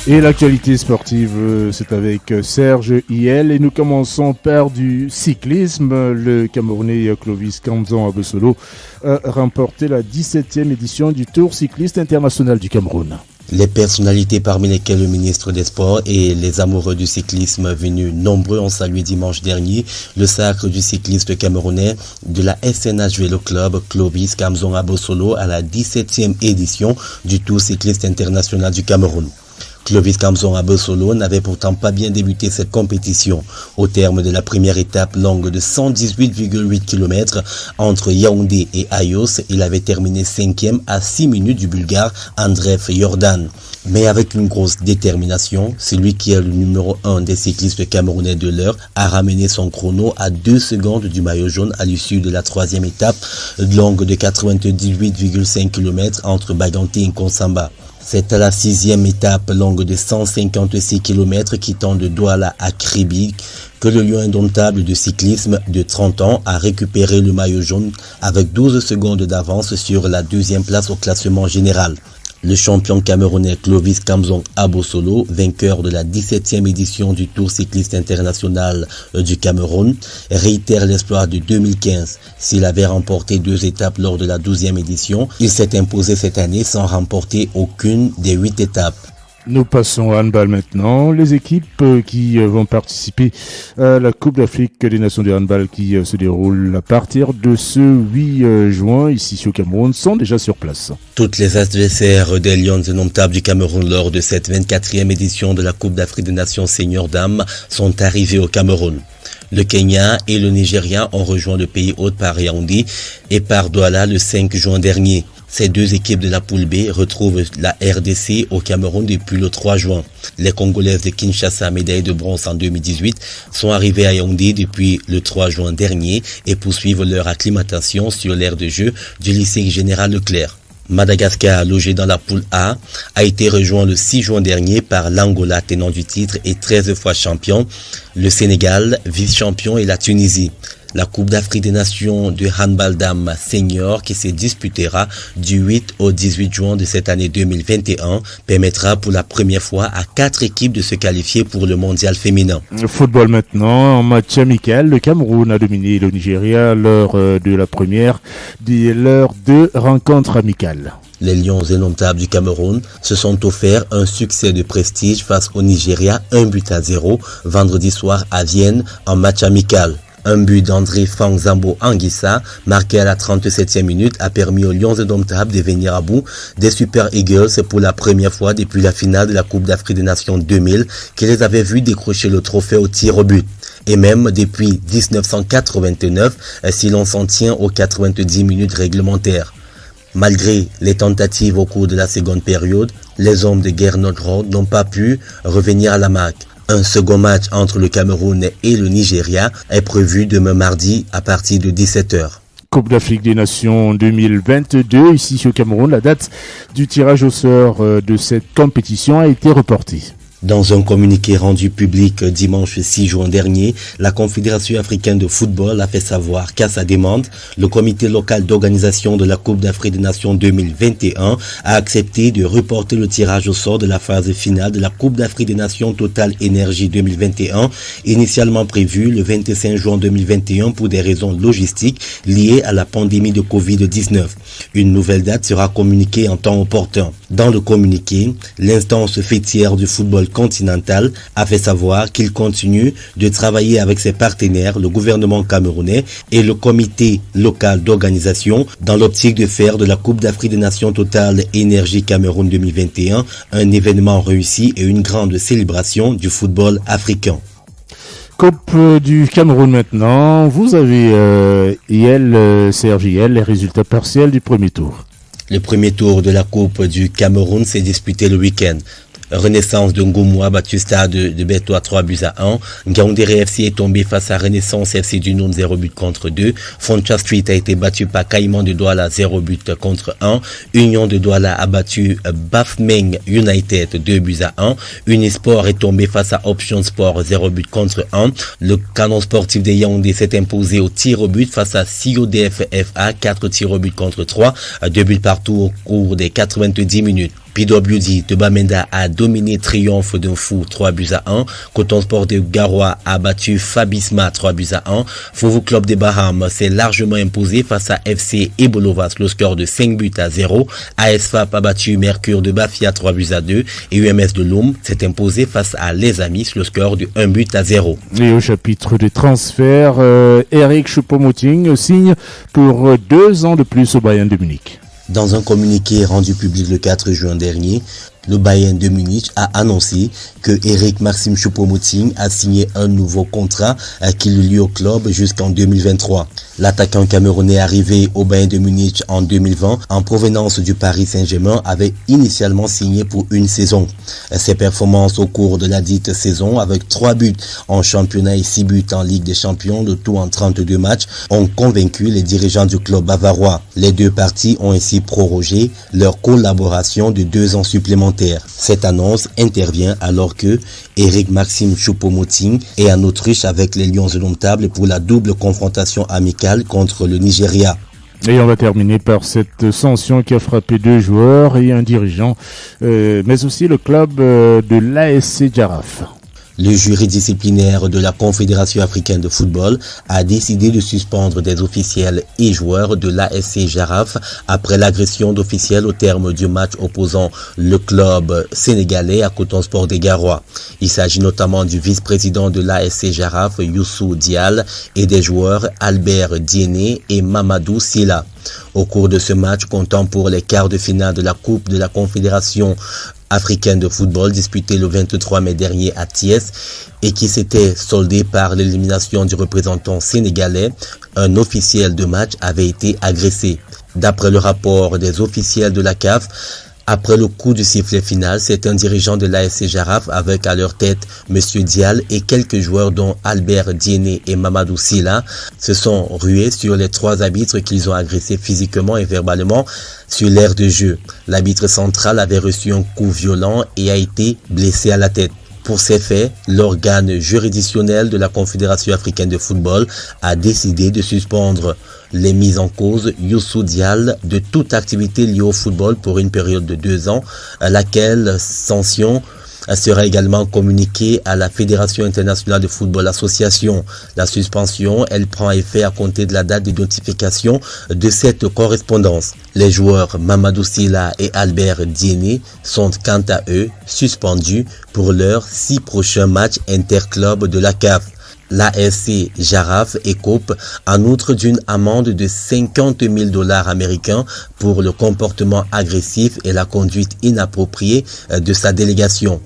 Et l'actualité sportive, c'est avec Serge Iel et nous commençons par du cyclisme. Le Camerounais Clovis Kamzon Abosolo a remporté la 17e édition du Tour cycliste international du Cameroun. Les personnalités parmi lesquelles le ministre des Sports et les amoureux du cyclisme venus nombreux ont salué dimanche dernier le sacre du cycliste camerounais de la SNH Vélo Club Clovis Kamzon Abosolo à la 17e édition du Tour cycliste international du Cameroun. Clovis Kamzon Abosolo n'avait pourtant pas bien débuté cette compétition. Au terme de la première étape longue de 118,8 km entre Yaoundé et Ayos, il avait terminé 5e à 6 minutes du Bulgare Andreef Jordan. Mais avec une grosse détermination, celui qui est le numéro 1 des cyclistes camerounais de l'heure a ramené son chrono à 2 secondes du maillot jaune à l'issue de la troisième étape longue de 98,5 km entre Baganté et Konsamba. C'est à la 6e étape longue de 156 km quittant de Douala à Kribi que le lion indomptable de cyclisme de 30 ans a récupéré le maillot jaune avec 12 secondes d'avance sur la deuxième place au classement général. Le champion camerounais Clovis Kamzon Abosolo, vainqueur de la 17e édition du Tour cycliste international du Cameroun, réitère l'espoir de 2015. S'il avait remporté 2 étapes lors de la 12e édition, il s'est imposé cette année sans remporter aucune des 8 étapes. Nous passons à handball maintenant. Les équipes qui vont participer à la Coupe d'Afrique des Nations de handball qui se déroule à partir de ce 8 juin ici au Cameroun sont déjà sur place. Toutes les adversaires des Lions indomptables du Cameroun lors de cette 24e édition de la Coupe d'Afrique des Nations Senior Dames sont arrivés au Cameroun. Le Kenya et le Nigeria ont rejoint le pays hôte par Yaoundé et par Douala le 5 juin dernier. Ces deux équipes de la poule B retrouvent la RDC au Cameroun depuis le 3 juin. Les Congolaises de Kinshasa, médaille de bronze en 2018, sont arrivées à Yaoundé depuis le 3 juin dernier et poursuivent leur acclimatation sur l'aire de jeu du lycée Général Leclerc. Madagascar, logé dans la poule A, a été rejoint le 6 juin dernier par l'Angola, tenant du titre et 13 fois champion, le Sénégal, vice-champion et la Tunisie. La Coupe d'Afrique des Nations de handball dames senior qui se disputera du 8 au 18 juin de cette année 2021 permettra pour la première fois à 4 équipes de se qualifier pour le mondial féminin. Football maintenant, en match amical, le Cameroun a dominé le Nigeria lors de la première de leurs 2 rencontres amicales. Les Lions indomptables du Cameroun se sont offerts un succès de prestige face au Nigeria 1-0 vendredi soir à Vienne en match amical. Un but d'André Fangzambo Anguissa, marqué à la 37e minute, a permis aux Lions indomptables de venir à bout des Super Eagles pour la première fois depuis la finale de la Coupe d'Afrique des Nations 2000, qui les avait vus décrocher le trophée au tir au but. Et même depuis 1989, si l'on s'en tient aux 90 minutes réglementaires. Malgré les tentatives au cours de la seconde période, les hommes de Gernot Rohr n'ont pas pu revenir à la marque. Un second match entre le Cameroun et le Nigeria est prévu demain mardi à partir de 17h. Coupe d'Afrique des Nations 2022, ici au Cameroun, la date du tirage au sort de cette compétition a été reportée. Dans un communiqué rendu public dimanche 6 juin dernier, la Confédération africaine de football a fait savoir qu'à sa demande, le comité local d'organisation de la Coupe d'Afrique des Nations 2021 a accepté de reporter le tirage au sort de la phase finale de la Coupe d'Afrique des Nations Total Énergie 2021, initialement prévue le 25 juin 2021 pour des raisons logistiques liées à la pandémie de Covid-19. Une nouvelle date sera communiquée en temps opportun. Dans le communiqué, l'instance fêtière du football continental a fait savoir qu'il continue de travailler avec ses partenaires, le gouvernement camerounais et le comité local d'organisation dans l'optique de faire de la Coupe d'Afrique des Nations Total Énergie Cameroun 2021 un événement réussi et une grande célébration du football africain. Coupe du Cameroun maintenant, vous avez Serge Iel, les résultats partiels du premier tour. Le premier tour de la Coupe du Cameroun s'est disputé le week-end. Renaissance de Ngoumoua a battu Stade de Beto à 3-1. Ngaoundéré FC est tombé face à Renaissance FC du Noun 0-2. Foncha Street a été battu par Caïman de Douala 0-1. Union de Douala a battu Bafmeng United 2-1. Unisport est tombé face à Option Sport 0-1. Le Canon Sportif de Yaoundé s'est imposé au tir au but face à CODF FA 4-3. 2 buts partout au cours des 90 minutes. PWD de Bamenda a dominé Triomphe d'un Fou 3-1. Coton Sport de Garoua a battu Fabisma 3-1. Fouvu Club des Bahamas s'est largement imposé face à FC Ebolovas le score de 5-0. ASFAP a battu Mercure de Bafia 3-2 et UMS de Loum s'est imposé face à Les Amis le score de 1-0. Et au chapitre des transferts, Eric Choupo-Moting signe pour 2 ans de plus au Bayern de Munich. Dans un communiqué rendu public le 4 juin dernier, le Bayern de Munich a annoncé que Eric Maxime Choupo-Moting a signé un nouveau contrat qui le lie au club jusqu'en 2023. L'attaquant camerounais arrivé au Bayern de Munich en 2020 en provenance du Paris Saint-Germain avait initialement signé pour une saison. Ses performances au cours de la dite saison, avec 3 buts en championnat et 6 buts en Ligue des Champions, le tout en 32 matchs, ont convaincu les dirigeants du club bavarois. Les deux parties ont ainsi prorogé leur collaboration de 2 ans supplémentaires. Cette annonce intervient alors que Eric Maxime Choupo-Moting est en Autriche avec les Lions indomptables pour la double confrontation amicale contre le Nigeria. Et on va terminer par cette sanction qui a frappé 2 joueurs et un dirigeant, mais aussi le club de l'ASC Jaraf. Le jury disciplinaire de la Confédération africaine de football a décidé de suspendre des officiels et joueurs de l'ASC Jaraf après l'agression d'officiels au terme du match opposant le club sénégalais à Coton Sport des Garoua. Il s'agit notamment du vice-président de l'ASC Jaraf, Youssou Dial, et des joueurs Albert Diené et Mamadou Silla. Au cours de ce match, comptant pour les quarts de finale de la Coupe de la Confédération africaine de football disputé le 23 mai dernier à Thiès et qui s'était soldé par l'élimination du représentant sénégalais, un officiel de match avait été agressé. D'après le rapport des officiels de la CAF, après le coup du sifflet final, c'est un dirigeant de l'ASC Jaraf avec à leur tête M. Dial et quelques joueurs dont Albert Diené et Mamadou Silla se sont rués sur les 3 arbitres qu'ils ont agressés physiquement et verbalement sur l'aire de jeu. L'arbitre central avait reçu un coup violent et a été blessé à la tête. Pour ces faits, l'organe juridictionnel de la Confédération africaine de football a décidé de suspendre les mises en cause Youssou Dial de toute activité liée au football pour une période de 2 ans, laquelle sanction sera également communiquée à la Fédération internationale de football association. La suspension, elle prend effet à compter de la date de notification de cette correspondance. Les joueurs Mamadou Silla et Albert Diené sont quant à eux suspendus pour leurs 6 prochains matchs interclubs de la CAF. L'ASC Jaraf écope en outre d'une amende de $50,000 américains pour le comportement agressif et la conduite inappropriée de sa délégation.